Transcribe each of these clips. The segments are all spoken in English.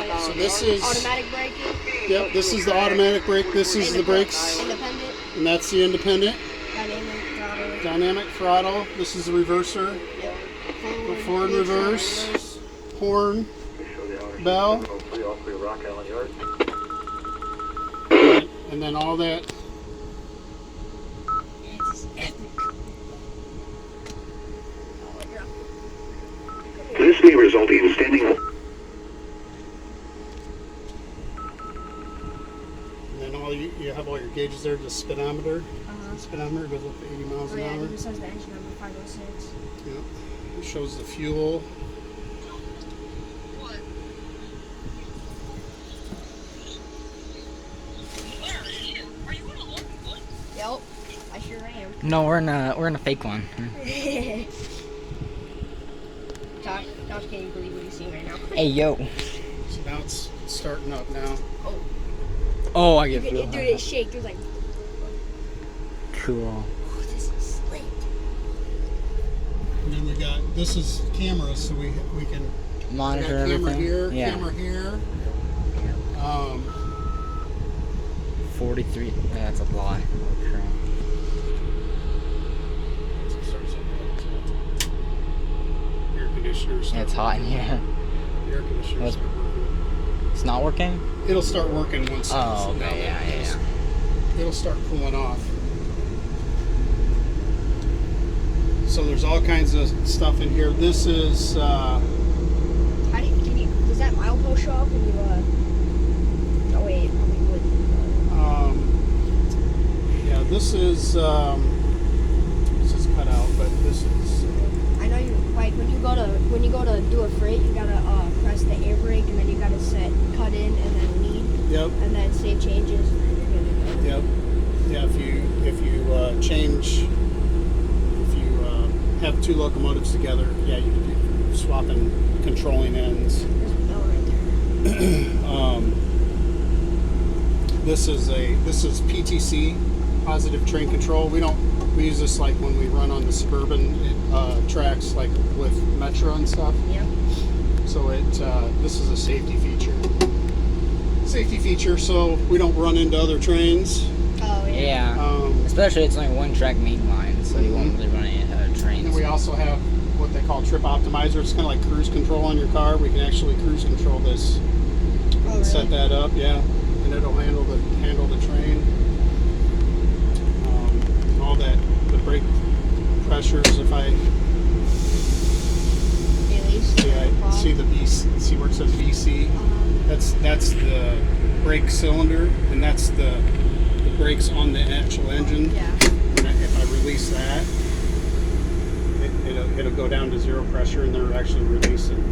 So this is automatic braking. Yep, this is the automatic brake. This is the brakes. Independent. And that's the independent. Dynamic throttle. Dynamic throttle. This is the reverser. Yep. Forward reverse. Horn. Bell. And then all that. This may result in standing. And then you have all your gauges there. The speedometer. The speedometer goes up to 80 miles an hour. It says the engine number 506. Yep. It shows the fuel. Yep, I sure am. No, we're in a fake one. Josh can't even believe what he's seeing right now. Hey yo. So now it's starting up now. Oh, I get Dude, fuel. it shaked. It was like, Cool. oh, this is slick. And then we got, this is cameras, so we can Monitor we got camera everything. here, Yeah. camera here. 43. Yeah, that's a lot. Okay. Air conditioners. Yeah, it's hot in here. Air conditioners. It's not working? It'll start working once. Oh, okay. Yeah. It'll start cooling off. So there's all kinds of stuff in here. This is. How do you, does that milepost show up when you, oh wait, probably wouldn't. Yeah, this is cut out, but this is. I know you, like, when you go to do a freight, you gotta, press the air brake, and then you gotta set cut in, and then lead. Yep. And then save changes, and then you're good to go. Yep. Yeah, if you change, if you have two locomotives together, yeah, you can do swapping controlling ends. There's a bell right there. This is PTC, positive train control. We use this like when we run on the suburban tracks, like with Metro and stuff. Yep. So this is a safety feature. So we don't run into other trains. Oh, yeah. Yeah. Especially it's only one track main line, so you won't really run into trains. And we also have what they call trip optimizer. It's kind of like cruise control on your car. We can actually cruise control this. Oh, really? Set that up, yeah, and it'll handle the train. And all that, the brake pressures. If I see the VC, see where it says VC. That's the brake cylinder, and that's the brakes on the actual engine. Yeah. And if I release that, it'll go down to zero pressure, and they're actually releasing.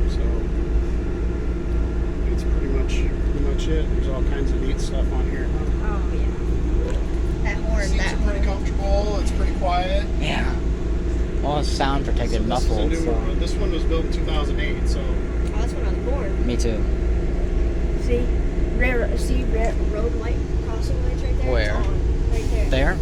So it's pretty much it. There's all kinds of neat stuff on here. Oh, yeah. That horn, Seats are pretty comfortable. It's pretty quiet. Yeah. Well, it's sound protected, So this is a muffled. newer one. This one was built in 2008, so. Oh, that's when I was born. Me too. See road light, crossing lights right there? Where? It's on, right there. There?